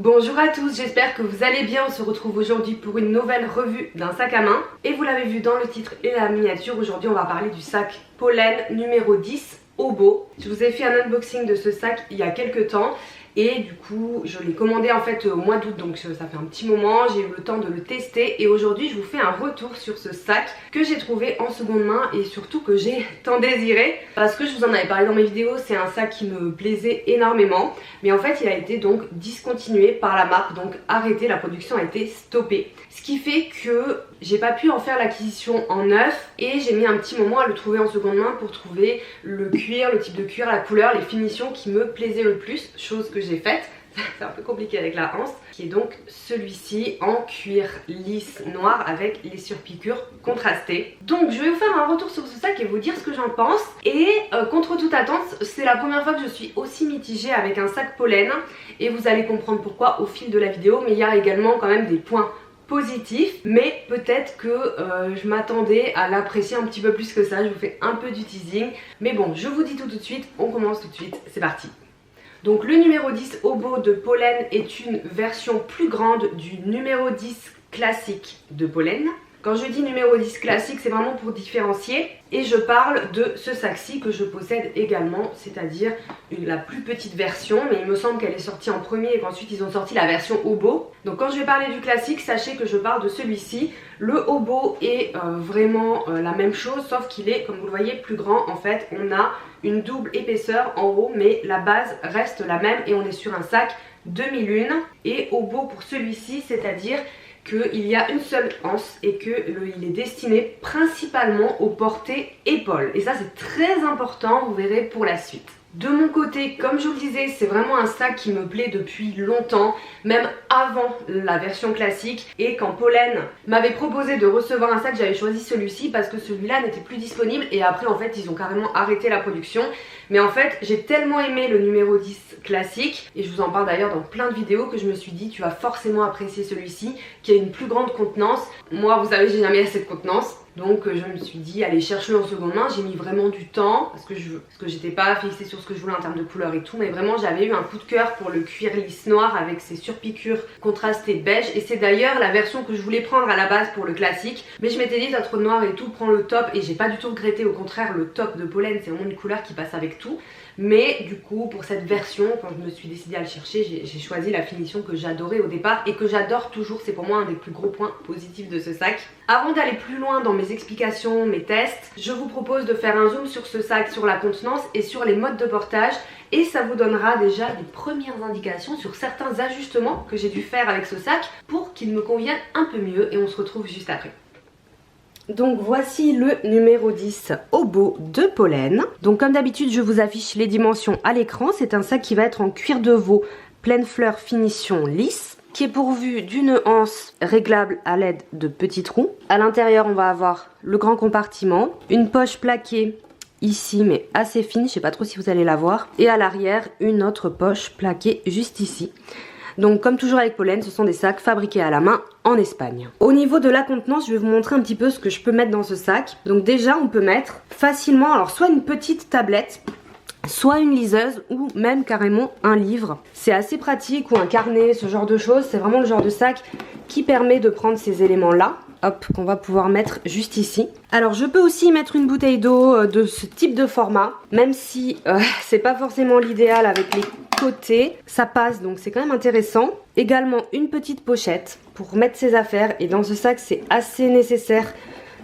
Bonjour à tous, j'espère que vous allez bien. On se retrouve aujourd'hui pour une nouvelle revue d'un sac à main. Et vous l'avez vu dans le titre et la miniature, aujourd'hui on va parler du sac Pollen numéro 10 Obo. Je vous ai fait un unboxing de ce sac il y a quelques temps. Et du coup je l'ai commandé en fait au mois d'août, donc ça fait un petit moment, j'ai eu le temps de le tester. Et aujourd'hui je vous fais un retour sur ce sac que j'ai trouvé en seconde main et surtout que j'ai tant désiré. Parce que je vous en avais parlé dans mes vidéos, c'est un sac qui me plaisait énormément. Mais en fait il a été donc discontinué par la marque, donc arrêté, la production a été stoppée. Ce qui fait que j'ai pas pu en faire l'acquisition en neuf et j'ai mis un petit moment à le trouver en seconde main pour trouver le cuir, le type de cuir, la couleur, les finitions qui me plaisaient le plus, chose que j'ai faite. C'est un peu compliqué avec la hanse, qui est donc celui-ci en cuir lisse noir avec les surpiqûres contrastées. Donc je vais vous faire un retour sur ce sac et vous dire ce que j'en pense. Et contre toute attente, c'est la première fois que je suis aussi mitigée avec un sac pollen et vous allez comprendre pourquoi au fil de la vidéo. Mais il y a également quand même des points positif, mais peut-être que je m'attendais à l'apprécier un petit peu plus que ça. Je vous fais un peu du teasing, mais bon, je vous dis tout de suite, on commence tout de suite, c'est parti. Donc le numéro 10 Obo de Pollen est une version plus grande du numéro 10 classique de Pollen. Quand je dis numéro 10 classique, c'est vraiment pour différencier. Et je parle de ce sac-ci que je possède également, c'est-à-dire la plus petite version. Mais il me semble qu'elle est sortie en premier et qu'ensuite ils ont sorti la version Obo. Donc quand je vais parler du classique, sachez que je parle de celui-ci. Le Obo est vraiment la même chose, sauf qu'il est, comme vous le voyez, plus grand. En fait, on a une double épaisseur en haut, mais la base reste la même. Et on est sur un sac 2001. Et Obo pour celui-ci, c'est-à-dire qu'il y a une seule anse et qu'il est destiné principalement aux portées épaules. Et ça c'est très important, vous verrez pour la suite. De mon côté, comme je vous le disais, c'est vraiment un sac qui me plaît depuis longtemps, même avant la version classique. Et quand Pollen m'avait proposé de recevoir un sac, j'avais choisi celui-ci parce que celui-là n'était plus disponible. Et après en fait ils ont carrément arrêté la production. Mais en fait j'ai tellement aimé le numéro 10 classique, et je vous en parle d'ailleurs dans plein de vidéos, que je me suis dit tu vas forcément apprécier celui-ci qui a une plus grande contenance. Moi vous savez j'ai jamais assez de contenance. Donc je me suis dit allez cherche-le en seconde main. J'ai mis vraiment du temps parce que j'étais pas fixée sur ce que je voulais en termes de couleur et tout. Mais vraiment j'avais eu un coup de cœur pour le cuir lisse noir avec ses surpiqûres contrastées beige. Et c'est d'ailleurs la version que je voulais prendre à la base pour le classique. Mais je m'étais dit t'as trop de noir et tout, prends le top. Et j'ai pas du tout regretté, au contraire le top de Pollen c'est vraiment une couleur qui passe avec tout. Mais du coup pour cette version, quand je me suis décidée à le chercher, j'ai choisi la finition que j'adorais au départ et que j'adore toujours. C'est pour moi un des plus gros points positifs de ce sac. Avant d'aller plus loin dans mes explications, mes tests, je vous propose de faire un zoom sur ce sac, sur la contenance et sur les modes de portage. Et ça vous donnera déjà des premières indications sur certains ajustements que j'ai dû faire avec ce sac pour qu'il me convienne un peu mieux. Et on se retrouve juste après. Donc voici le numéro 10 Obo de Pollen. Donc comme d'habitude je vous affiche les dimensions à l'écran. C'est un sac qui va être en cuir de veau pleine fleur finition lisse, qui est pourvu d'une anse réglable à l'aide de petits trous. À l'intérieur on va avoir le grand compartiment, une poche plaquée ici mais assez fine, je sais pas trop si vous allez la voir, et à l'arrière une autre poche plaquée juste ici. Donc comme toujours avec Pollen, ce sont des sacs fabriqués à la main en Espagne. Au niveau de la contenance, je vais vous montrer un petit peu ce que je peux mettre dans ce sac. Donc déjà on peut mettre facilement, alors soit une petite tablette, soit une liseuse ou même carrément un livre. C'est assez pratique, ou un carnet, ce genre de choses. C'est vraiment le genre de sac qui permet de prendre ces éléments là. Hop, qu'on va pouvoir mettre juste ici. Alors je peux aussi mettre une bouteille d'eau de ce type de format, même si c'est pas forcément l'idéal avec les côtés, ça passe donc c'est quand même intéressant. Également une petite pochette pour mettre ses affaires, et dans ce sac c'est assez nécessaire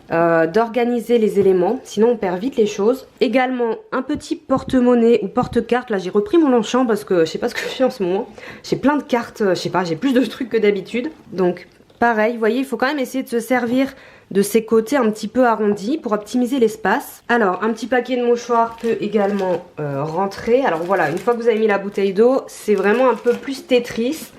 d'organiser les éléments, sinon on perd vite les choses. Également un petit porte-monnaie ou porte-carte. Là j'ai repris mon Longchamp parce que je sais pas ce que je fais en ce moment. J'ai plein de cartes, je sais pas, j'ai plus de trucs que d'habitude. Donc pareil, vous voyez, il faut quand même essayer de se servir de ces côtés un petit peu arrondis pour optimiser l'espace. Alors un petit paquet de mouchoirs peut également rentrer. Alors voilà, une fois que vous avez mis la bouteille d'eau, c'est vraiment un peu plus Tetris.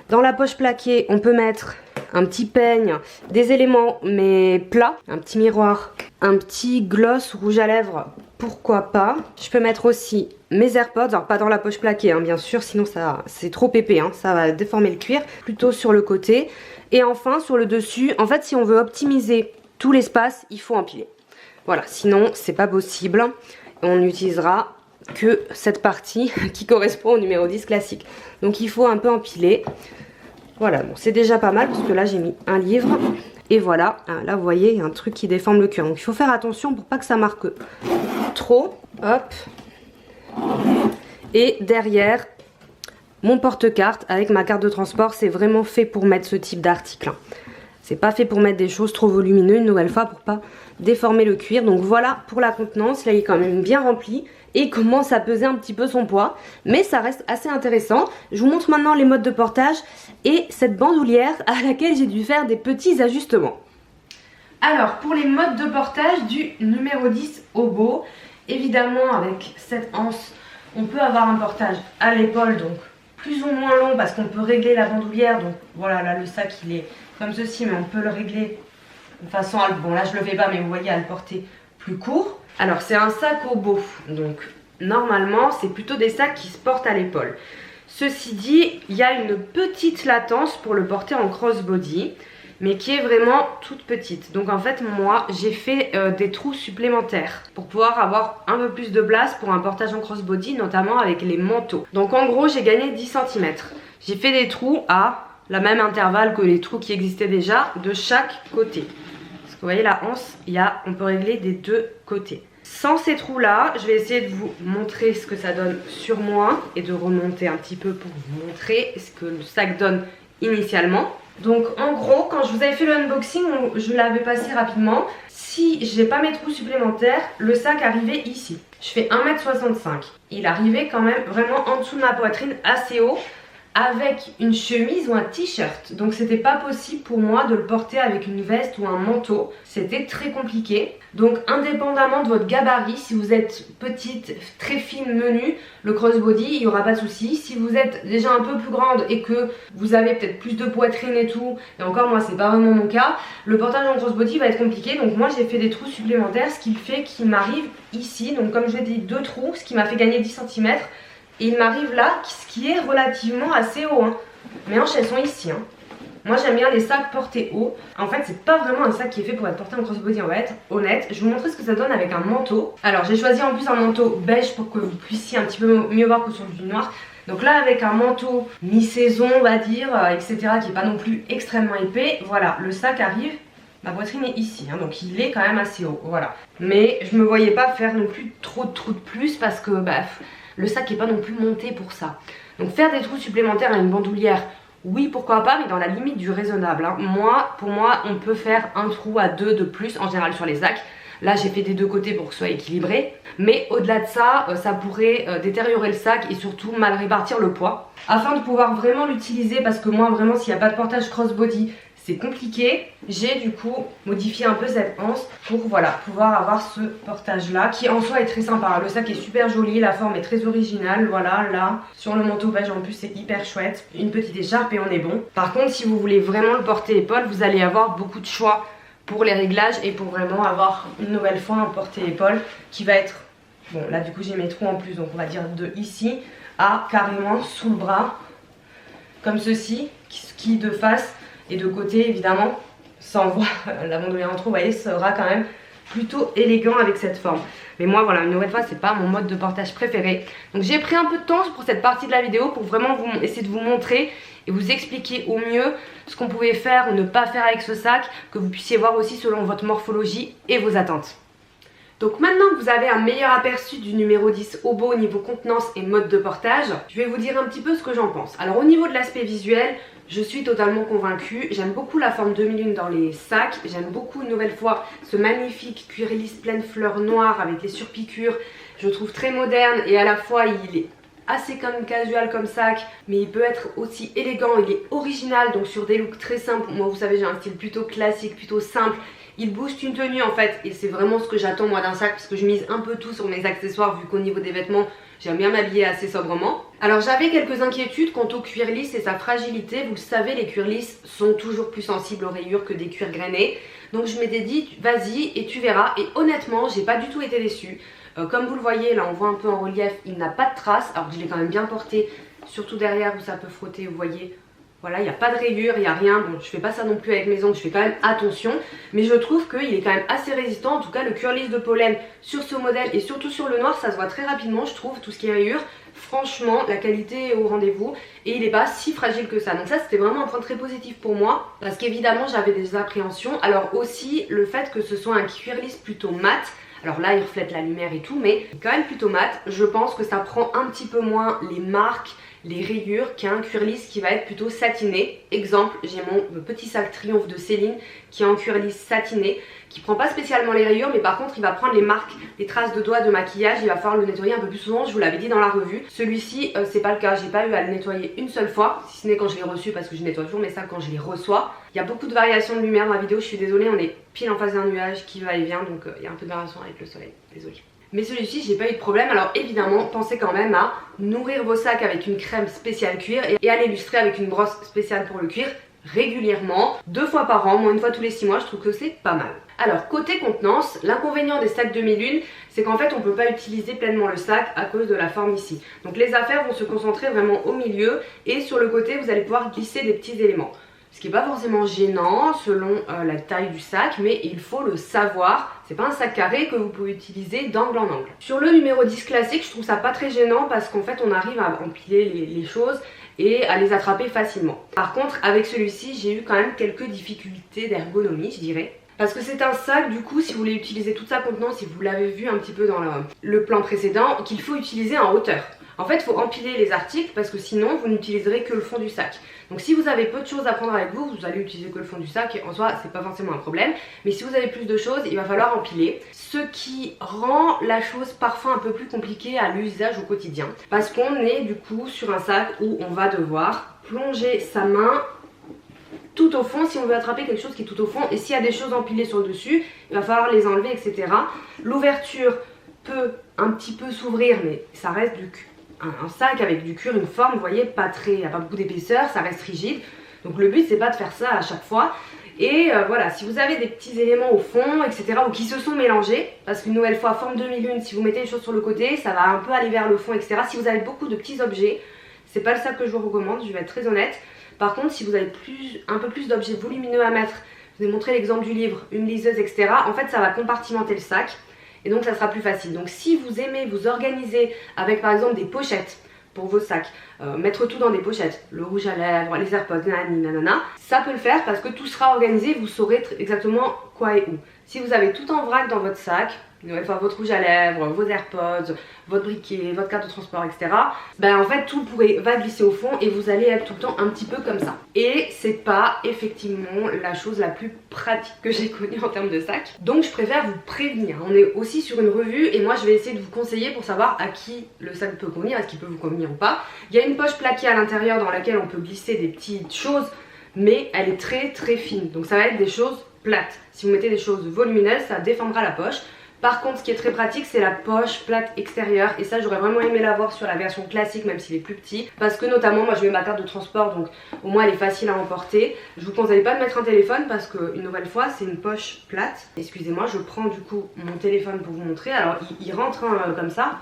Dans la poche plaquée, on peut mettre un petit peigne, des éléments mais plats, un petit miroir, un petit gloss rouge à lèvres, pourquoi pas. Je peux mettre aussi mes AirPods, alors pas dans la poche plaquée bien sûr, sinon ça c'est trop épais, ça va déformer le cuir, plutôt sur le côté. Et enfin sur le dessus, en fait si on veut optimiser tout l'espace, il faut empiler. Voilà, sinon c'est pas possible. On utilisera que cette partie qui correspond au numéro 10 classique. Donc il faut un peu empiler. Voilà, bon, c'est déjà pas mal parce que là j'ai mis un livre. Et voilà, là vous voyez, il y a un truc qui déforme le cuir. Donc il faut faire attention pour pas que ça marque trop. Hop. Et derrière, mon porte-carte avec ma carte de transport, c'est vraiment fait pour mettre ce type d'article. C'est pas fait pour mettre des choses trop volumineuses, une nouvelle fois, pour pas déformer le cuir. Donc voilà pour la contenance, là il est quand même bien rempli et commence à peser un petit peu son poids. Mais ça reste assez intéressant. Je vous montre maintenant les modes de portage et cette bandoulière à laquelle j'ai dû faire des petits ajustements. Alors pour les modes de portage du numéro 10 Obo, évidemment avec cette anse, on peut avoir un portage à l'épaule, donc plus ou moins long parce qu'on peut régler la bandoulière. Donc voilà, là le sac il est comme ceci, mais on peut le régler de façon à... Bon là je le fais pas, mais vous voyez, à le porter plus court. Alors c'est un sac Obo, donc normalement c'est plutôt des sacs qui se portent à l'épaule. Ceci dit, il y a une petite latence pour le porter en crossbody, mais qui est vraiment toute petite. Donc en fait moi j'ai fait des trous supplémentaires pour pouvoir avoir un peu plus de place pour un portage en crossbody, notamment avec les manteaux. Donc en gros j'ai gagné 10 cm. J'ai fait des trous à la même intervalle que les trous qui existaient déjà de chaque côté. Parce que vous voyez la anse, on peut régler des deux côtés. Sans ces trous là, je vais essayer de vous montrer ce que ça donne sur moi et de remonter un petit peu pour vous montrer ce que le sac donne initialement. Donc en gros, quand je vous avais fait le unboxing, je l'avais passé rapidement. Si j'ai pas mes trous supplémentaires, le sac arrivait ici. Je fais 1,65 m. Il arrivait quand même vraiment en dessous de ma poitrine, assez haut, avec une chemise ou un t-shirt. Donc c'était pas possible pour moi de le porter avec une veste ou un manteau. C'était très compliqué. Donc indépendamment de votre gabarit, si vous êtes petite, très fine, menue, le crossbody, il n'y aura pas de souci. Si vous êtes déjà un peu plus grande et que vous avez peut-être plus de poitrine et tout, et encore moi c'est pas vraiment mon cas, le portage en crossbody va être compliqué. Donc moi j'ai fait des trous supplémentaires, ce qui fait qu'il m'arrive ici. Donc comme je l'ai dit, 2 trous, ce qui m'a fait gagner 10 cm. Et il m'arrive là, ce qui est relativement assez haut. Hein. Mes hanches elles sont ici. Hein. Moi j'aime bien les sacs portés haut. En fait c'est pas vraiment un sac qui est fait pour être porté en crossbody, on va être honnête. Je vais vous montrer ce que ça donne avec un manteau. Alors j'ai choisi en plus un manteau beige pour que vous puissiez un petit peu mieux voir que sur du noir. Donc là avec un manteau mi-saison on va dire, etc. qui est pas non plus extrêmement épais. Voilà, le sac arrive. Ma poitrine est ici, hein, donc il est quand même assez haut, voilà. Mais je me voyais pas faire non plus trop de trous de plus parce que le sac n'est pas non plus monté pour ça. Donc faire des trous supplémentaires à une bandoulière, oui pourquoi pas, mais dans la limite du raisonnable. Hein. Pour moi, on peut faire un trou à 2 de plus en général sur les sacs. Là j'ai fait des deux côtés pour que ce soit équilibré. Mais au-delà de ça, ça pourrait détériorer le sac et surtout mal répartir le poids. Afin de pouvoir vraiment l'utiliser, parce que moi vraiment s'il n'y a pas de portage crossbody, c'est compliqué, j'ai du coup modifié un peu cette anse pour voilà, pouvoir avoir ce portage là qui en soi est très sympa. Le sac est super joli, la forme est très originale, voilà, là sur le manteau beige en plus c'est hyper chouette. Une petite écharpe et on est bon. Par contre si vous voulez vraiment le porter épaule, vous allez avoir beaucoup de choix pour les réglages et pour vraiment avoir une nouvelle fois un porté épaule qui va être, bon là du coup j'ai mes trous en plus, donc on va dire de ici à carrément sous le bras comme ceci, qui de face et de côté évidemment, sans voir la bandoulière en trop, vous voyez, sera quand même plutôt élégant avec cette forme. Mais moi voilà, une nouvelle fois c'est pas mon mode de portage préféré. Donc j'ai pris un peu de temps pour cette partie de la vidéo pour vraiment essayer de vous montrer et vous expliquer au mieux ce qu'on pouvait faire ou ne pas faire avec ce sac, que vous puissiez voir aussi selon votre morphologie et vos attentes. Donc maintenant que vous avez un meilleur aperçu du numéro 10 Obo au niveau contenance et mode de portage, je vais vous dire un petit peu ce que j'en pense. Alors au niveau de l'aspect visuel, je suis totalement convaincue. J'aime beaucoup la forme 2001 dans les sacs. J'aime beaucoup une nouvelle fois ce magnifique cuir lisse pleine fleurs noires avec les surpiqûres. Je le trouve très moderne et à la fois il est assez comme casual comme sac, mais il peut être aussi élégant, il est original, donc sur des looks très simples. Moi vous savez j'ai un style plutôt classique, plutôt simple. Il booste une tenue en fait et c'est vraiment ce que j'attends moi d'un sac parce que je mise un peu tout sur mes accessoires vu qu'au niveau des vêtements j'aime bien m'habiller assez sobrement. Alors j'avais quelques inquiétudes quant au cuir lisse et sa fragilité. Vous le savez, les cuirs lisses sont toujours plus sensibles aux rayures que des cuirs grainés. Donc je m'étais dit vas-y et tu verras, et honnêtement j'ai pas du tout été déçue. Comme vous le voyez là on voit un peu en relief, il n'a pas de traces alors que je l'ai quand même bien porté, surtout derrière où ça peut frotter, vous voyez. Voilà, il n'y a pas de rayures, il n'y a rien. Bon, je fais pas ça non plus avec mes ongles, je fais quand même attention. Mais je trouve qu'il est quand même assez résistant. En tout cas, le curlis de pollen sur ce modèle et surtout sur le noir, ça se voit très rapidement, je trouve, tout ce qui est rayures. Franchement, la qualité est au rendez-vous et il n'est pas si fragile que ça. Donc ça, c'était vraiment un point très positif pour moi parce qu'évidemment, j'avais des appréhensions. Alors aussi, le fait que ce soit un cuir lisse plutôt mat. Alors là, il reflète la lumière et tout, mais quand même plutôt mat. Je pense que ça prend un petit peu moins les marques, les rayures qu'un cuir lisse qui va être plutôt satiné. Exemple, j'ai mon petit sac Triomphe de Céline qui est en cuir lisse satiné, qui prend pas spécialement les rayures, mais par contre il va prendre les marques, les traces de doigts de maquillage. Il va falloir le nettoyer un peu plus souvent, je vous l'avais dit dans la revue. Celui-ci, c'est pas le cas, j'ai pas eu à le nettoyer une seule fois, si ce n'est quand je l'ai reçu, parce que je nettoie toujours mes sacs quand je les reçois. Il y a beaucoup de variations de lumière dans la vidéo, je suis désolée, on est pile en face d'un nuage qui va et vient, donc il y a un peu de variation avec le soleil, désolée. Mais celui-ci, j'ai pas eu de problème. Alors évidemment, pensez quand même à nourrir vos sacs avec une crème spéciale cuir et à l'illustrer avec une brosse spéciale pour le cuir régulièrement, 2 fois par an, moins 1 fois tous les 6 mois, je trouve que c'est pas mal. Alors côté contenance, l'inconvénient des sacs demi-lune, c'est qu'en fait on peut pas utiliser pleinement le sac à cause de la forme ici. Donc les affaires vont se concentrer vraiment au milieu et sur le côté vous allez pouvoir glisser des petits éléments. Ce qui n'est pas forcément gênant selon la taille du sac, mais il faut le savoir. C'est pas un sac carré que vous pouvez utiliser d'angle en angle. Sur le numéro 10 classique, je trouve ça pas très gênant parce qu'en fait on arrive à empiler les choses et à les attraper facilement. Par contre, avec celui-ci, j'ai eu quand même quelques difficultés d'ergonomie, je dirais. Parce que c'est un sac, du coup, si vous voulez utiliser toute sa contenance, si vous l'avez vu un petit peu dans le plan précédent, qu'il faut utiliser en hauteur. En fait, il faut empiler les articles parce que sinon, vous n'utiliserez que le fond du sac. Donc si vous avez peu de choses à prendre avec vous, vous allez utiliser que le fond du sac et en soi, c'est pas forcément un problème. Mais si vous avez plus de choses, il va falloir empiler. Ce qui rend la chose parfois un peu plus compliquée à l'usage au quotidien. Parce qu'on est du coup sur un sac où on va devoir plonger sa main tout au fond si on veut attraper quelque chose qui est tout au fond. Et s'il y a des choses empilées sur le dessus, il va falloir les enlever, etc. L'ouverture peut un petit peu s'ouvrir, mais ça reste un sac avec du cuir, une forme, vous voyez, pas beaucoup d'épaisseur, ça reste rigide. Donc le but c'est pas de faire ça à chaque fois. Et voilà, si vous avez des petits éléments au fond, etc. ou qui se sont mélangés, parce qu'une nouvelle fois, forme demi-lune, si vous mettez les choses sur le côté, ça va un peu aller vers le fond, etc. Si vous avez beaucoup de petits objets, c'est pas le sac que je vous recommande, je vais être très honnête. Par contre, si vous avez un peu plus d'objets volumineux à mettre, je vous ai montré l'exemple du livre, une liseuse, etc. En fait, ça va compartimenter le sac. Et donc ça sera plus facile. Donc si vous aimez vous organiser avec par exemple des pochettes pour vos sacs, mettre tout dans des pochettes, le rouge à lèvres, les AirPods, nanana, ça peut le faire parce que tout sera organisé, vous saurez exactement quoi et où. Si vous avez tout en vrac dans votre sac, une nouvelle fois votre rouge à lèvres, vos AirPods, votre briquet, votre carte de transport, etc. Ben en fait tout va glisser au fond et vous allez être tout le temps un petit peu comme ça. Et c'est pas effectivement la chose la plus pratique que j'ai connue en termes de sac. Donc je préfère vous prévenir. On est aussi sur une revue et moi je vais essayer de vous conseiller pour savoir à qui le sac peut convenir, est-ce qu'il peut vous convenir ou pas. Il y a une poche plaquée à l'intérieur dans laquelle on peut glisser des petites choses, mais elle est très fine. Donc ça va être des choses plates. Si vous mettez des choses volumineuses, ça défendra la poche. Par contre, ce qui est très pratique, c'est la poche plate extérieure. Et ça, j'aurais vraiment aimé l'avoir sur la version classique, même s'il est plus petit. Parce que notamment, moi, je mets ma carte de transport, donc au moins, elle est facile à emporter. Je vous conseille pas de mettre un téléphone parce que, une nouvelle fois, c'est une poche plate. Excusez-moi, je prends du coup mon téléphone pour vous montrer. Alors, il rentre comme ça,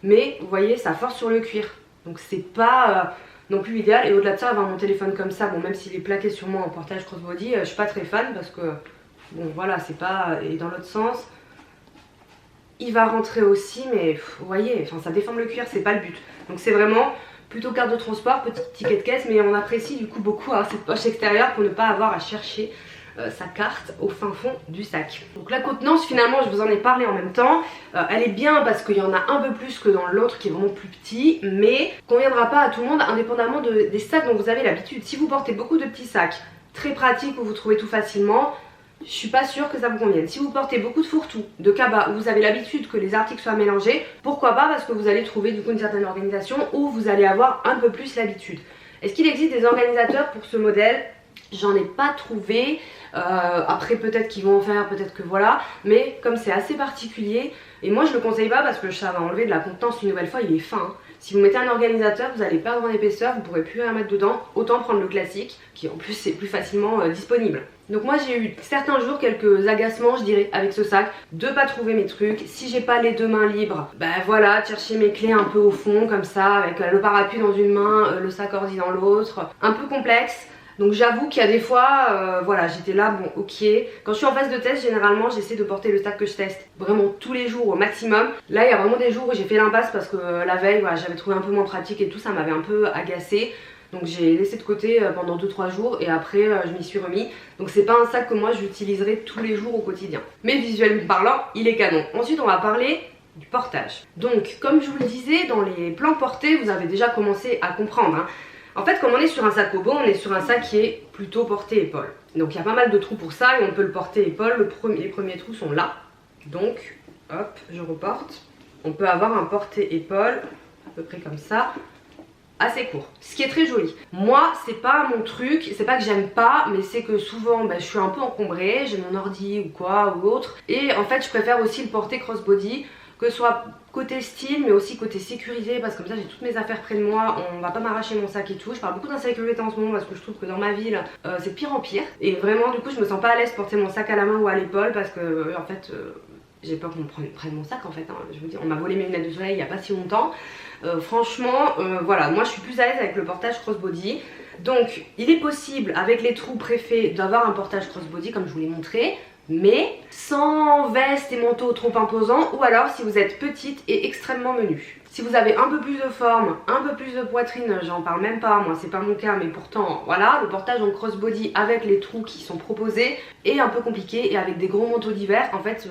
mais vous voyez, ça force sur le cuir. Donc, c'est pas non plus idéal. Et au-delà de ça, avoir mon téléphone comme ça, bon, même s'il est plaqué sur moi en portage crossbody, je suis pas très fan parce que, bon, voilà, c'est pas. Et dans l'autre sens. Il va rentrer aussi, mais vous voyez, enfin, ça déforme le cuir, c'est pas le but. Donc c'est vraiment plutôt carte de transport, petit ticket de caisse, mais on apprécie du coup beaucoup cette poche extérieure pour ne pas avoir à chercher sa carte au fin fond du sac. Donc la contenance, finalement, je vous en ai parlé en même temps, elle est bien parce qu'il y en a un peu plus que dans l'autre qui est vraiment plus petit, mais conviendra pas à tout le monde indépendamment des sacs dont vous avez l'habitude. Si vous portez beaucoup de petits sacs très pratiques où vous trouvez tout facilement, je suis pas sûre que ça vous convienne. Si vous portez beaucoup de fourre-tout, de cabas, où vous avez l'habitude que les articles soient mélangés, pourquoi pas, parce que vous allez trouver du coup une certaine organisation où vous allez avoir un peu plus l'habitude. Est-ce qu'il existe des organisateurs pour ce modèle? J'en ai pas trouvé. Après peut-être qu'ils vont en faire, peut-être que voilà. Mais comme c'est assez particulier, Et moi je le conseille pas parce que ça va enlever de la contenance une nouvelle fois, il est fin. Hein. Si vous mettez un organisateur, vous allez perdre en épaisseur, vous pourrez plus rien mettre dedans. Autant prendre le classique, qui en plus est plus facilement disponible. Donc moi j'ai eu certains jours quelques agacements je dirais avec ce sac, de pas trouver mes trucs. Si j'ai pas les deux mains libres, bah voilà, chercher mes clés un peu au fond comme ça, avec le parapluie dans une main, le sac ordi dans l'autre, un peu complexe. Donc j'avoue qu'il y a des fois, voilà, j'étais là, bon ok. Quand je suis en phase de test, généralement j'essaie de porter le sac que je teste vraiment tous les jours au maximum. Là il y a vraiment des jours où j'ai fait l'impasse parce que la veille, voilà, j'avais trouvé un peu moins pratique et tout, ça m'avait un peu agacée. Donc j'ai laissé de côté pendant 2-3 jours et après je m'y suis remis. Donc c'est pas un sac que moi j'utiliserai tous les jours au quotidien. Mais visuellement parlant, il est canon. Ensuite on va parler du portage. Donc comme je vous le disais, dans les plans portés, vous avez déjà commencé à comprendre. Hein. En fait, comme on est sur un sac Obo, on est sur un sac qui est plutôt porté épaule. Donc il y a pas mal de trous pour ça et on peut le porter épaule. Les premiers trous sont là. Donc, hop, je reporte. On peut avoir un porté épaule, à peu près comme ça, assez court. Ce qui est très joli. Moi, c'est pas mon truc, c'est pas que j'aime pas, mais c'est que souvent, je suis un peu encombrée, j'ai mon ordi ou quoi, ou autre. Et en fait, je préfère aussi le porter crossbody, que ce soit côté style mais aussi côté sécurité parce que comme ça j'ai toutes mes affaires près de moi, on va pas m'arracher mon sac et tout. Je parle beaucoup d'insécurité en ce moment parce que je trouve que dans ma ville c'est de pire en pire et vraiment du coup je me sens pas à l'aise porter mon sac à la main ou à l'épaule parce que en fait j'ai peur qu'on prenne mon sac en fait. Hein. Je vous dis, on m'a volé mes lunettes de soleil il y a pas si longtemps. Franchement voilà, moi je suis plus à l'aise avec le portage crossbody. Donc il est possible avec les trous préfets d'avoir un portage crossbody comme je vous l'ai montré, mais sans veste et manteau trop imposant, ou alors si vous êtes petite et extrêmement menue. Si vous avez un peu plus de forme, un peu plus de poitrine, j'en parle même pas, moi c'est pas mon cas, mais pourtant voilà, le portage en crossbody avec les trous qui sont proposés est un peu compliqué et avec des gros manteaux d'hiver, en fait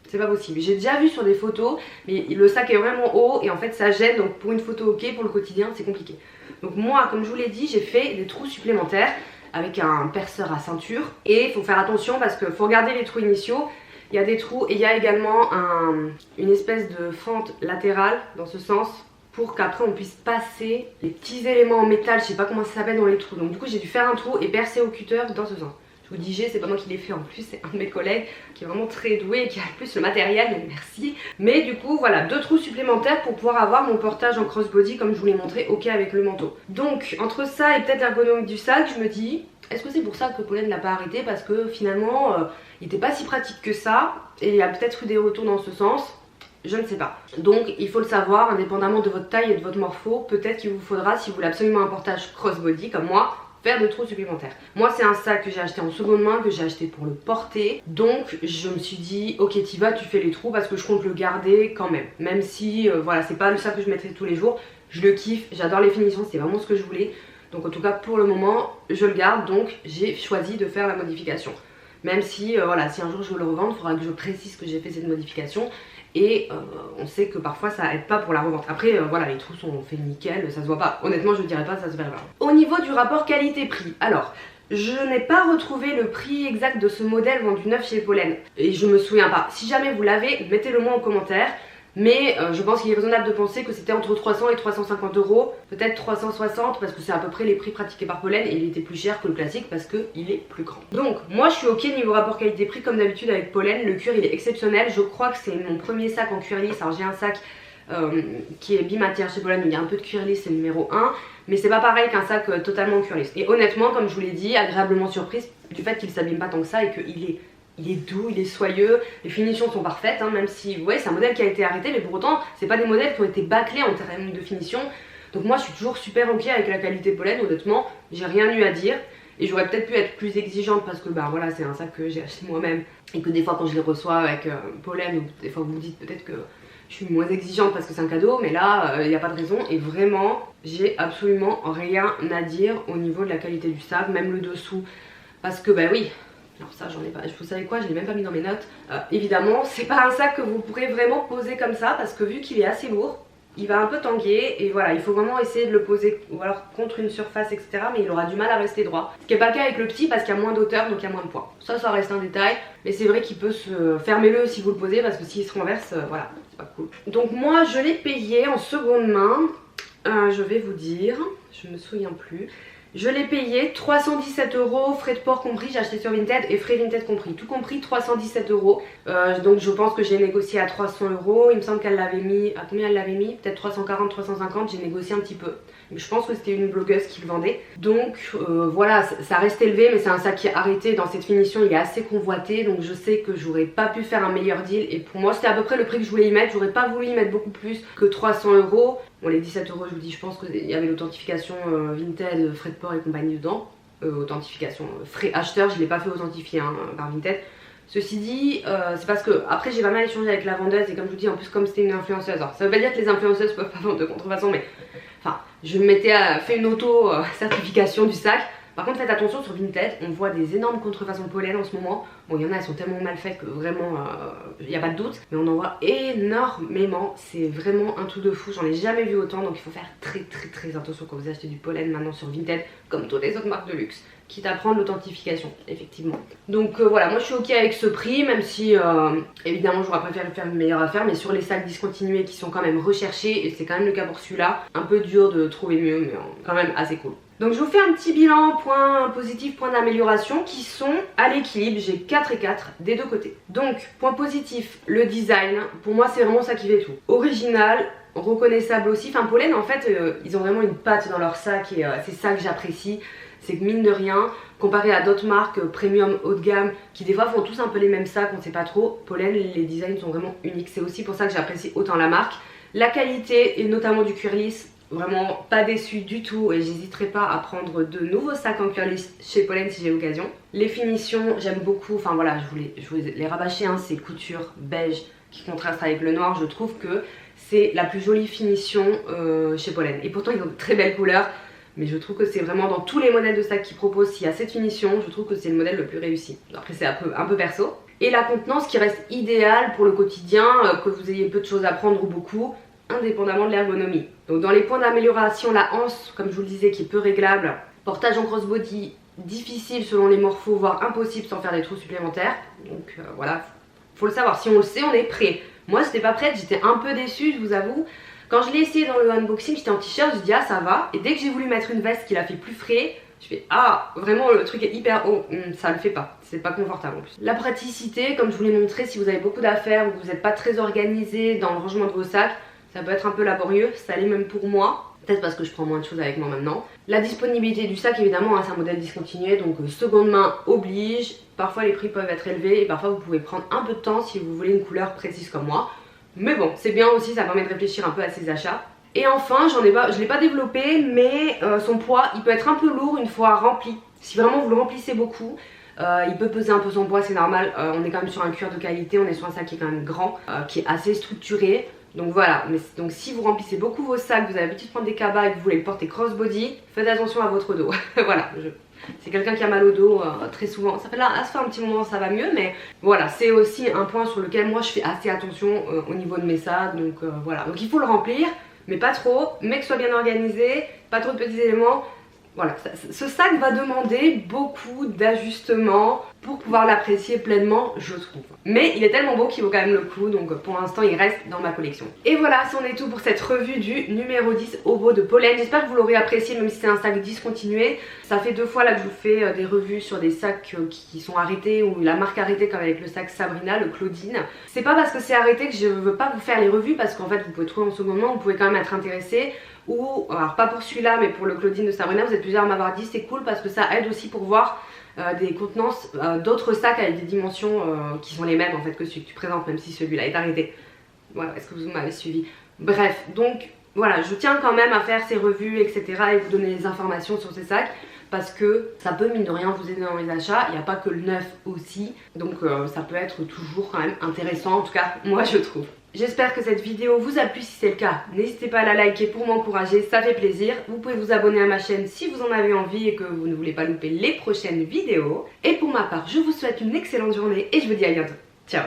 c'est pas possible. J'ai déjà vu sur des photos, mais le sac est vraiment haut et en fait ça gêne, donc pour une photo ok, pour le quotidien c'est compliqué. Donc moi comme je vous l'ai dit, j'ai fait des trous supplémentaires avec un perceur à ceinture et il faut faire attention parce qu'il faut regarder les trous initiaux. Il y a des trous et il y a également une espèce de fente latérale dans ce sens pour qu'après on puisse passer les petits éléments en métal, je sais pas comment ça s'appelle dans les trous. Donc du coup j'ai dû faire un trou et percer au cutter dans ce sens. Je vous dis c'est pas moi qui l'ai fait en plus, c'est un de mes collègues qui est vraiment très doué et qui a le plus le matériel, donc merci. Mais du coup voilà, 2 trous supplémentaires pour pouvoir avoir mon portage en crossbody comme je vous l'ai montré, ok avec le manteau. Donc entre ça et peut-être l'ergonomie du sac, je me dis, est-ce que c'est pour ça que Pollen l'a pas arrêté? Parce que finalement il était pas si pratique que ça et il y a peut-être eu des retours dans ce sens. Je ne sais pas. Donc il faut le savoir, indépendamment de votre taille et de votre morpho, peut-être qu'il vous faudra, si vous voulez absolument un portage crossbody comme moi, faire de trous supplémentaires. Moi c'est un sac que j'ai acheté en seconde main, que j'ai acheté pour le porter. Donc je me suis dit ok t'y vas, tu fais les trous parce que je compte le garder quand même. Même si voilà c'est pas le sac que je mettrai tous les jours. Je le kiffe, j'adore les finitions, c'est vraiment ce que je voulais. Donc en tout cas pour le moment je le garde, donc j'ai choisi de faire la modification. Même si voilà, si un jour je veux le revendre, il faudra que je précise que j'ai fait cette modification. Et on sait que parfois ça aide pas pour la revente. Après voilà, les trous sont faits nickel, ça se voit pas. Honnêtement je dirais pas, ça se verra pas. Au niveau du rapport qualité-prix, alors je n'ai pas retrouvé le prix exact de ce modèle vendu neuf chez Pollen et je me souviens pas. Si jamais vous l'avez, mettez-le moi en commentaire. Mais je pense qu'il est raisonnable de penser que c'était entre 300 et 350 euros, peut-être 360 parce que c'est à peu près les prix pratiqués par Pollen et il était plus cher que le classique parce qu'il est plus grand. Donc moi je suis ok niveau rapport qualité-prix comme d'habitude avec Pollen, le cuir il est exceptionnel, je crois que c'est mon premier sac en cuir lisse. Alors j'ai un sac qui est bimatière chez Pollen, il y a un peu de cuir lisse, c'est le numéro 1, mais c'est pas pareil qu'un sac totalement en cuir lisse. Et honnêtement comme je vous l'ai dit, agréablement surprise du fait qu'il s'abîme pas tant que ça et qu'il est... Il est doux, il est soyeux, les finitions sont parfaites, hein, même si vous voyez c'est un modèle qui a été arrêté, mais pour autant c'est pas des modèles qui ont été bâclés en termes de finition. Donc moi je suis toujours super ok avec la qualité Pollen, honnêtement, j'ai rien eu à dire. Et j'aurais peut-être pu être plus exigeante parce que bah voilà c'est un sac que j'ai acheté moi-même et que des fois quand je les reçois avec Pollen, ou des fois vous vous dites peut-être que je suis moins exigeante parce que c'est un cadeau, mais là il n'y a pas de raison et vraiment j'ai absolument rien à dire au niveau de la qualité du sac, même le dessous, parce que bah oui. Alors ça j'en ai pas, vous savez quoi, je l'ai même pas mis dans mes notes. Évidemment c'est pas un sac que vous pourrez vraiment poser comme ça parce que vu qu'il est assez lourd, il va un peu tanguer et voilà, il faut vraiment essayer de le poser ou alors contre une surface etc, mais il aura du mal à rester droit. Ce qui n'est pas le cas avec le petit parce qu'il y a moins d'auteur donc il y a moins de poids. Ça reste un détail, mais c'est vrai qu'il peut se... Fermez-le si vous le posez parce que s'il se renverse, voilà, c'est pas cool. Donc moi je l'ai payé en seconde main, je vais vous dire, je me souviens plus. Je l'ai payé 317 €, frais de port compris, j'ai acheté sur Vinted et frais Vinted compris. Tout compris 317 €. Donc je pense que j'ai négocié à 300 €. Il me semble qu'elle l'avait mis, à combien elle l'avait mis? Peut-être 340, 350, j'ai négocié un petit peu. Je pense que c'était une blogueuse qui le vendait. Donc voilà, ça reste élevé, mais c'est un sac qui est arrêté. Dans cette finition, il est assez convoité. Donc je sais que j'aurais pas pu faire un meilleur deal. Et pour moi, c'était à peu près le prix que je voulais y mettre. J'aurais pas voulu y mettre beaucoup plus que 300 €. Bon, les 17 €, je vous dis, je pense qu'il y avait l'authentification Vinted, frais de port et compagnie dedans. Authentification frais acheteur, je l'ai pas fait authentifier par Vinted. Ceci dit, c'est parce que après j'ai pas mal échangé avec la vendeuse et comme je vous dis, en plus comme c'était une influenceuse, alors ça veut pas dire que les influenceuses peuvent pas vendre de contrefaçon, mais enfin je m'étais fait une auto certification du sac. Par contre faites attention, sur Vinted on voit des énormes contrefaçons pollen en ce moment. Bon, il y en a, elles sont tellement mal faites que vraiment il n'y a pas de doute, mais on en voit énormément. C'est vraiment un truc de fou, j'en ai jamais vu autant. Donc il faut faire très attention quand vous achetez du pollen maintenant sur Vinted, comme toutes les autres marques de luxe, quitte à prendre l'authentification effectivement. Donc voilà, moi je suis ok avec ce prix, même si évidemment j'aurais préféré faire une meilleure affaire. Mais sur les sacs discontinués qui sont quand même recherchés, et c'est quand même le cas pour celui-là, un peu dur de trouver mieux, mais quand même assez cool. Donc je vous fais un petit bilan, point positif, point d'amélioration, qui sont à l'équilibre. J'ai 4 et 4 des deux côtés. Donc point positif, le design, pour moi c'est vraiment ça qui fait tout. Original, reconnaissable aussi. Enfin Pollen en fait ils ont vraiment une patte dans leur sac et c'est ça que j'apprécie. C'est que mine de rien, comparé à d'autres marques premium haut de gamme qui des fois font tous un peu les mêmes sacs, on sait pas trop, Pollen les designs sont vraiment uniques. C'est aussi pour ça que j'apprécie autant la marque. La qualité et notamment du cuir lisse, vraiment pas déçue du tout, et j'hésiterai pas à prendre de nouveaux sacs en cuir lisse chez Pollen si j'ai l'occasion. Les finitions j'aime beaucoup, enfin voilà, je voulais les rabâcher, ces coutures beige qui contrastent avec le noir. Je trouve que c'est la plus jolie finition chez Pollen, et pourtant ils ont de très belles couleurs. Mais je trouve que c'est vraiment dans tous les modèles de sacs qu'ils proposent, s'il y a cette finition, je trouve que c'est le modèle le plus réussi. Après c'est un peu perso. Et la contenance qui reste idéale pour le quotidien, que vous ayez peu de choses à prendre ou beaucoup, indépendamment de l'ergonomie. Donc dans les points d'amélioration, la anse, comme je vous le disais, qui est peu réglable, portage en crossbody, difficile selon les morphos, voire impossible sans faire des trous supplémentaires. Donc voilà, faut le savoir, si on le sait, on est prêt. Moi j'étais pas prête, j'étais un peu déçue, je vous avoue. Quand je l'ai essayé dans le unboxing, j'étais en t-shirt, je dis ah ça va. Et dès que j'ai voulu mettre une veste qui l'a fait plus frais, je fais ah vraiment le truc est hyper haut, ça le fait pas, c'est pas confortable en plus. La praticité, comme je vous l'ai montré, si vous avez beaucoup d'affaires ou que vous n'êtes pas très organisé dans le rangement de vos sacs, ça peut être un peu laborieux, ça l'est même pour moi. Peut-être parce que je prends moins de choses avec moi maintenant. La disponibilité du sac évidemment, c'est un modèle discontinué, donc seconde main oblige. Parfois les prix peuvent être élevés et parfois vous pouvez prendre un peu de temps si vous voulez une couleur précise comme moi. Mais bon, c'est bien aussi, ça permet de réfléchir un peu à ses achats. Et enfin, je ne l'ai pas développé, mais son poids, il peut être un peu lourd une fois rempli. Si vraiment vous le remplissez beaucoup, il peut peser un peu son poids, c'est normal. On est quand même sur un cuir de qualité, on est sur un sac qui est quand même grand, qui est assez structuré. Donc voilà, donc si vous remplissez beaucoup vos sacs, vous avez l'habitude de prendre des cabas et que vous voulez le porter crossbody, faites attention à votre dos. Voilà, c'est quelqu'un qui a mal au dos très souvent. Ça fait un petit moment, ça va mieux, mais voilà, c'est aussi un point sur lequel moi je fais assez attention au niveau de mes sacs. Donc voilà, donc il faut le remplir, mais pas trop, mais que ce soit bien organisé, pas trop de petits éléments. Voilà, ce sac va demander beaucoup d'ajustements pour pouvoir l'apprécier pleinement, je trouve. Mais il est tellement beau qu'il vaut quand même le coup, donc pour l'instant il reste dans ma collection. Et voilà, c'en est tout pour cette revue du numéro 10 Obo de Pollen. J'espère que vous l'aurez apprécié, même si c'est un sac discontinué. Ça fait 2 fois là que je vous fais des revues sur des sacs qui sont arrêtés, ou la marque arrêtée, comme avec le sac Sabrina, le Claudine. C'est pas parce que c'est arrêté que je veux pas vous faire les revues, parce qu'en fait vous pouvez trouver en second main, vous pouvez quand même être intéressé. Ou, alors pas pour celui-là, mais pour le Claudine de Sabrina, vous êtes plusieurs à m'avoir dit, c'est cool parce que ça aide aussi pour voir des contenances d'autres sacs avec des dimensions qui sont les mêmes en fait que celui que tu présentes, même si celui-là est arrêté. Voilà, est-ce que vous m'avez suivi? Bref, donc voilà, je tiens quand même à faire ces revues, etc. et vous donner des informations sur ces sacs, parce que ça peut mine de rien vous aider dans les achats. Il n'y a pas que le neuf aussi, donc ça peut être toujours quand même intéressant, en tout cas moi je trouve. J'espère que cette vidéo vous a plu. Si c'est le cas, n'hésitez pas à la liker pour m'encourager, ça fait plaisir. Vous pouvez vous abonner à ma chaîne si vous en avez envie et que vous ne voulez pas louper les prochaines vidéos. Et pour ma part, je vous souhaite une excellente journée et je vous dis à bientôt. Ciao!